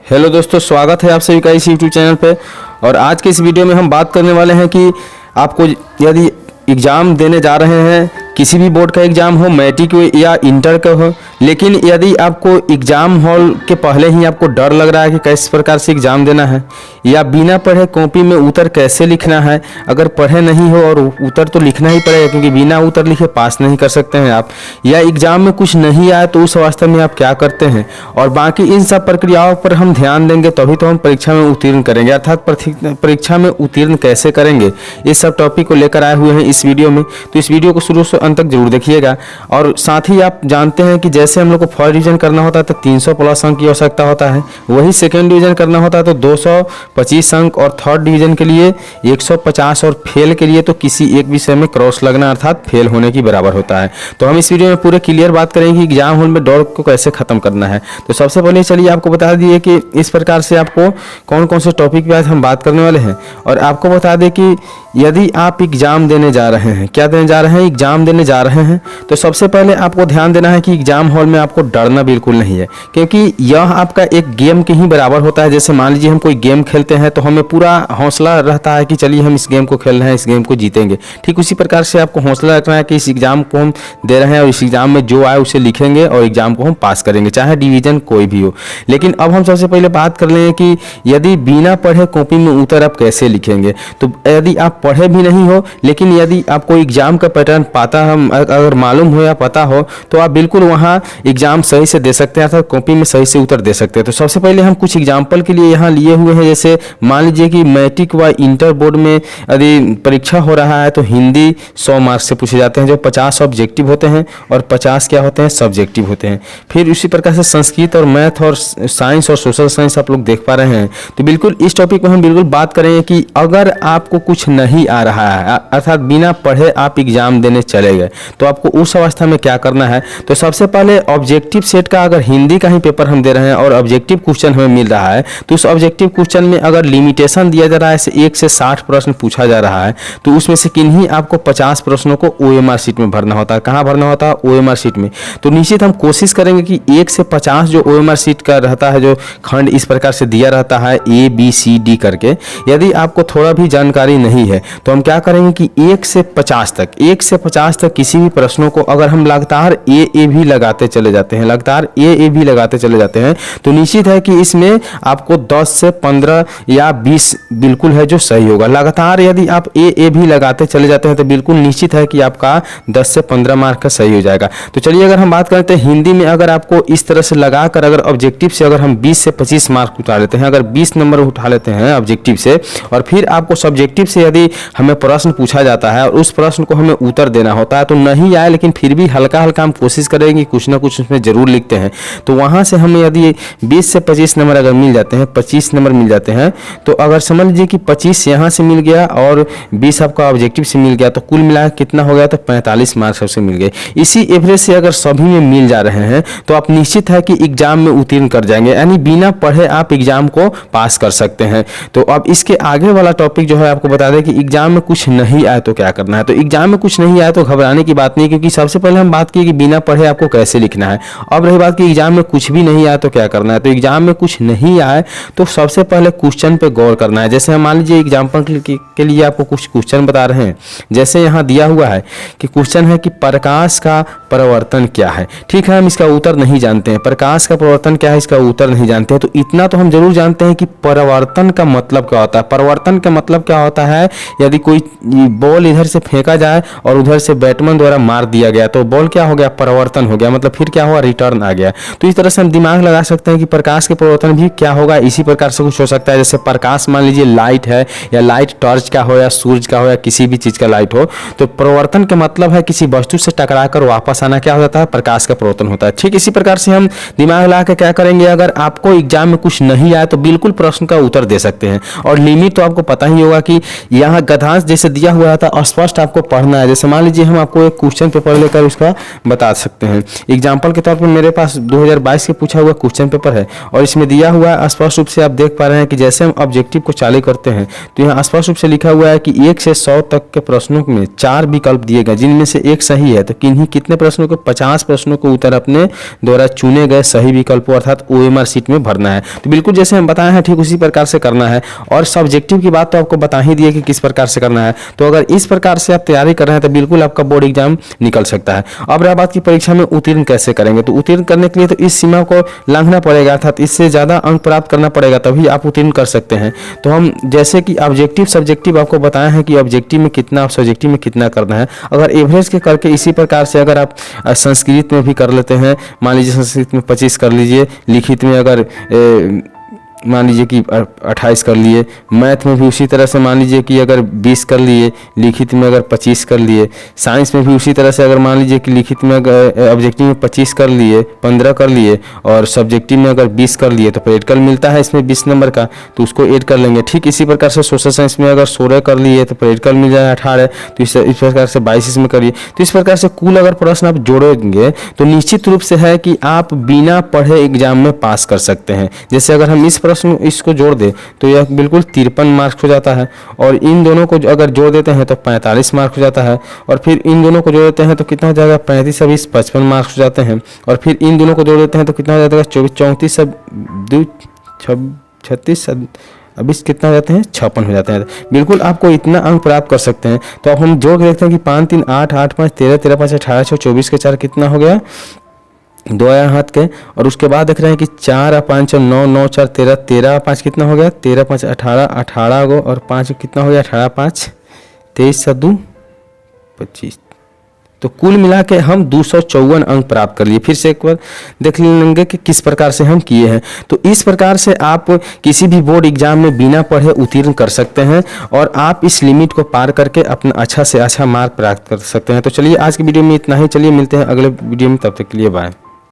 Hello दोस्तों, स्वागत है आप सभी का इस यूट्यूब चैनल पे। और आज के इस वीडियो में हम बात करने वाले हैं कि आपको यदि एग्ज़ाम देने जा रहे हैं, किसी भी बोर्ड का एग्ज़ाम हो, मैट्रिक हो या इंटर का हो, लेकिन यदि आपको एग्ज़ाम हॉल के पहले ही आपको डर लग रहा है कि किस प्रकार से एग्ज़ाम देना है या बिना पढ़े कॉपी में उत्तर कैसे लिखना है, अगर पढ़े नहीं हो और उत्तर तो लिखना ही पड़ेगा क्योंकि बिना उत्तर लिखे पास नहीं कर सकते हैं आप, या एग्ज़ाम में कुछ नहीं आए तो उस अवस्था में आप क्या करते हैं, और बाकी इन सब प्रक्रियाओं पर हम ध्यान देंगे तभी तो हम परीक्षा में उत्तीर्ण करेंगे, अर्थात परीक्षा में उत्तीर्ण कैसे करेंगे, इस सब टॉपिक को लेकर आए हुए हैं इस वीडियो में। तो इस वीडियो को शुरू से अंत तक जरूर देखिएगा। और साथ ही आप जानते हैं कि जैसे हम लोग को फर्स्ट डिवीजन करना होता है तो 300 प्लस अंक की आवश्यकता होता है, वही सेकेंड डिवीजन करना होता है तो 225 अंक, और थर्ड डिवीजन के लिए 150, और फेल के लिए तो किसी एक विषय में क्रॉस लगना अर्थात फेल होने की बराबर होता है। तो हम इस वीडियो में पूरे क्लियर बात करेंगे कि एग्जाम हॉल में डर को कैसे खत्म करना है। तो सबसे पहले चलिए आपको बता दिए कि इस प्रकार से आपको कौन कौन से टॉपिक पे आज हम बात करने वाले हैं। और आपको बता दें कि यदि आप एग्जाम देने जा रहे हैं, क्या देने जा रहे हैं, एग्जाम देने जा रहे हैं, तो सबसे पहले आपको ध्यान देना है कि एग्जाम हॉल में आपको डरना बिल्कुल नहीं है, क्योंकि यह आपका एक गेम के ही बराबर होता है। जैसे मान लीजिए हम कोई गेम खेलते हैं तो हमें पूरा हौसला रहता है कि चलिए हम इस गेम को खेल रहे हैं, इस गेम को जीतेंगे। ठीक उसी प्रकार से आपको हौसला रखना है कि इस एग्जाम को हम दे रहे हैं और इस एग्जाम में जो आए उसे लिखेंगे और एग्जाम को हम पास करेंगे, चाहे डिवीजन कोई भी हो। लेकिन अब हम सबसे पहले बात कर लें कि यदि बिना पढ़े कॉपी में उत्तर आप कैसे लिखेंगे। तो यदि आप पढ़े भी नहीं हो लेकिन यदि आपको एग्जाम का पैटर्न पता हम अगर मालूम हो या पता हो तो आप बिल्कुल वहाँ एग्जाम सही से दे सकते हैं, अर्थात कॉपी में सही से उत्तर दे सकते हैं। तो सबसे पहले हम कुछ एग्जाम्पल के लिए यहाँ लिए हुए हैं। जैसे मान लीजिए कि मैट्रिक व इंटर बोर्ड में यदि परीक्षा हो रहा है तो हिंदी 100 मार्क्स से पूछे जाते हैं, जो 50 ऑब्जेक्टिव होते हैं और 50 क्या होते हैं, सब्जेक्टिव होते हैं। फिर उसी प्रकार से संस्कृत और मैथ और साइंस और सोशल साइंस आप लोग देख पा रहे हैं। तो बिल्कुल इस टॉपिक में हम बिल्कुल बात करेंगे कि अगर आपको कुछ नहीं आ रहा है, अर्थात बिना पढ़े आप एग्जाम देने चले गए, तो आपको उस अवस्था में क्या करना है। तो सबसे पहले ऑब्जेक्टिव सेट का अगर हिंदी का ही पेपर हम दे रहे हैं और ऑब्जेक्टिव क्वेश्चन हमें मिल रहा है तो उस ऑब्जेक्टिव क्वेश्चन में अगर लिमिटेशन दिया जा रहा है 1 से 60 प्रश्न पूछा जा रहा है तो उसमें से किन्हीं आपको 50 प्रश्नों को OMR शीट में भरना होता है। कहाँ भरना होता है, OMR शीट में। तो निश्चित हम कोशिश करेंगे कि 1 से 50 जो OMR शीट का रहता है, जो खंड इस प्रकार से दिया रहता है ABCD करके, यदि आपको थोड़ा भी जानकारी नहीं है तो हम क्या करेंगे कि 1 से 50 तक किसी भी प्रश्नों को अगर हम लगातार ए भी लगाते चले जाते हैं, लगातार ए भी लगाते चले जाते हैं तो निश्चित है कि इसमें आपको 10 से 15 या 20 बिल्कुल है जो सही होगा। लगातार यदि आप ए भी लगाते चले जाते हैं तो बिल्कुल निश्चित है कि आपका 10 से 15 मार्क का सही हो जाएगा। तो चलिए अगर हम बात करते हैं हिंदी में, अगर आपको इस तरह से लगाकर अगर ऑब्जेक्टिव से अगर हम 20 से 25 मार्क उठा लेते हैं, अगर 20 नंबर उठा लेते हैं ऑब्जेक्टिव से, और फिर आपको सब्जेक्टिव से यदि हमें प्रश्न पूछा जाता है और उस प्रश्न को हमें उत्तर देना होता है, तो नहीं आए लेकिन फिर भी हल्का हल्का हम कोशिश करेंगे कुछ ना कुछ उसमें जरूर लिखते हैं। तो वहाँ से हमें यदि 20 से 25 नंबर अगर मिल जाते हैं, 25 नंबर मिल जाते हैं, तो अगर समझ लीजिए कि 25 यहाँ से मिल गया और 20 आपका ऑब्जेक्टिव से मिल गया, तो कुल मिला कितना हो गया, तो 45 मार्क्स सबसे मिल गए। इसी एवरेज से अगर सभी में मिल जा रहे हैं तो आप निश्चित है कि एग्जाम में उत्तीर्ण कर जाएंगे, यानी बिना पढ़े आप एग्जाम को पास कर सकते हैं। तो अब इसके आगे वाला टॉपिक जो है आपको बता दें कि एग्जाम में कुछ नहीं आए तो क्या करना है। तो एग्जाम में कुछ नहीं आए तो घबराने की बात नहीं, क्योंकि सबसे पहले हम बात की कि बिना पढ़े आपको कैसे लिखना है। अब रही बात कि एग्जाम में कुछ भी नहीं आए तो क्या करना है। तो एग्जाम में कुछ नहीं आए तो सबसे पहले क्वेश्चन पे गौर करना है। जैसे हम मान लीजिए एग्जाम्पल के लिए आपको कुछ क्वेश्चन बता रहे हैं। जैसे यहाँ दिया हुआ है कि क्वेश्चन है कि प्रकाश का परिवर्तन क्या है। ठीक है, हम इसका उत्तर नहीं जानते हैं, प्रकाश का परिवर्तन क्या है इसका उत्तर नहीं जानते हैं। तो इतना तो हम जरूर जानते हैं कि परिवर्तन का मतलब क्या होता है। परिवर्तन का मतलब क्या होता है, यदि कोई बॉल इधर से फेंका जाए और उधर से बैट्समैन द्वारा मार दिया गया तो बॉल क्या हो गया, परिवर्तन हो गया, मतलब फिर क्या हुआ, रिटर्न आ गया। तो इस तरह से हम दिमाग लगा सकते हैं कि प्रकाश के परिवर्तन भी क्या होगा, इसी प्रकार से कुछ हो सकता है। जैसे प्रकाश मान लीजिए लाइट है, या लाइट टॉर्च का हो या सूरज का हो या किसी भी चीज का लाइट हो, तो परिवर्तन का मतलब है किसी वस्तु से टकराकर वापस आना, क्या होता है, प्रकाश का परिवर्तन होता है। ठीक इसी प्रकार से हम दिमाग लगा के क्या करेंगे, अगर आपको एग्जाम में कुछ नहीं आए तो बिल्कुल प्रश्न का उत्तर दे सकते हैं। और लिमिट तो आपको पता ही होगा कि यहाँ यहाँ गद्यांश जैसे दिया हुआ था स्पष्ट आपको पढ़ना है। जैसे मान लीजिए हम आपको एक क्वेश्चन पेपर लेकर उसका बता सकते हैं। एग्जाम्पल के तौर पर मेरे पास 2022 के पूछा हुआ क्वेश्चन पेपर है और इसमें दिया हुआ है स्पष्ट रूप से आप देख पा रहे हैं कि जैसे हम ऑब्जेक्टिव को चालू करते हैं तो यहाँ स्पष्ट रूप से लिखा हुआ है कि 1 से 100 तक के प्रश्नों में 4 विकल्प दिए गए जिनमें से एक सही है। तो किन्हीं कितने प्रश्नों को 50 प्रश्नों को उत्तर अपने द्वारा चुने गए सही विकल्पों अर्थात OMR शीट में भरना है। तो बिल्कुल जैसे हम बताए हैं ठीक उसी प्रकार से करना है। और सब्जेक्टिव की बात तो आपको बता ही दिए कि किस प्रकार से करना है। तो अगर इस प्रकार से आप तैयारी कर रहे हैं तो बिल्कुल आपका बोर्ड एग्जाम निकल सकता है। अब रहा बात की परीक्षा में उत्तीर्ण कैसे करेंगे, तो उत्तीर्ण करने के लिए तो इस सीमा को लांघना पड़ेगा अर्थात इससे ज़्यादा अंक प्राप्त करना पड़ेगा तभी आप उत्तीर्ण कर सकते हैं। तो हम जैसे कि ऑब्जेक्टिव सब्जेक्टिव आपको बताया है कि ऑब्जेक्टिव में कितना और सब्जेक्टिव में कितना करना है। अगर एवरेज के करके इसी प्रकार से अगर आप संस्कृत में भी कर लेते हैं, मान लीजिए संस्कृत में 25 कर लीजिए, लिखित में अगर मान लीजिए कि 28 कर लिए, मैथ में भी उसी तरह से मान लीजिए कि अगर 20 कर लिए, लिखित में अगर 25 कर लिए, साइंस में भी उसी तरह से अगर मान लीजिए कि लिखित में अगर ऑब्जेक्टिव में 25 कर लिए, 15 कर लिए और सब्जेक्टिव में अगर 20 कर लिए तो प्रैक्टिकल मिलता है इसमें 20 नंबर का, तो उसको ऐड कर लेंगे। ठीक इसी प्रकार से सोशल साइंस में अगर 16 कर लिए तो प्रैक्टिकल मिल जाए 18, तो इस प्रकार से 22 इसमें करिए। तो इस प्रकार से कुल अगर प्रश्न आप जोड़ेंगे तो निश्चित रूप से है कि आप बिना पढ़े एग्जाम में पास कर सकते हैं। जैसे अगर हम इस प्रश्न इसको जोड़ दे तो यह बिल्कुल 53 मार्क्स हो जाता है और इन दोनों को अगर जोड़ देते हैं तो 45 मार्क्स हो जाता है और फिर इन दोनों को जोड़ देते हैं तो कितना हो जाएगा 35 और 20 55 मार्क्स हो जाते हैं और फिर इन दोनों को जोड़ देते हैं तो कितना हो जाएगा 24 34 सब 2 36 अब इस कितना हो जाते हैं 56 हो जाते हैं। बिल्कुल आपको इतना अंक प्राप्त कर सकते हैं। तो अब हम जोड़ के देखते हैं कि 5 3 8 8 5 13 13 5 18 6 24 के 4 कितना हो गया 2 आया हाथ के और उसके बाद देख रहे हैं कि 4 और 5 और 9 9 4 13 13 और 5 कितना हो गया 13 5 18 18 गो और 5 कितना हो गया 18 5 23 2 25। तो कुल मिला के हम 254 अंक प्राप्त कर लिए। फिर से एक बार देख लेंगे कि किस प्रकार से हम किए हैं। तो इस प्रकार से आप किसी भी बोर्ड एग्जाम में बिना पढ़े उत्तीर्ण कर सकते हैं और आप इस लिमिट को पार करके अपना अच्छा से अच्छा मार्क प्राप्त कर सकते हैं। तो चलिए आज की वीडियो में इतना ही। चलिए मिलते हैं अगले वीडियो में, तब तक के लिए बाय।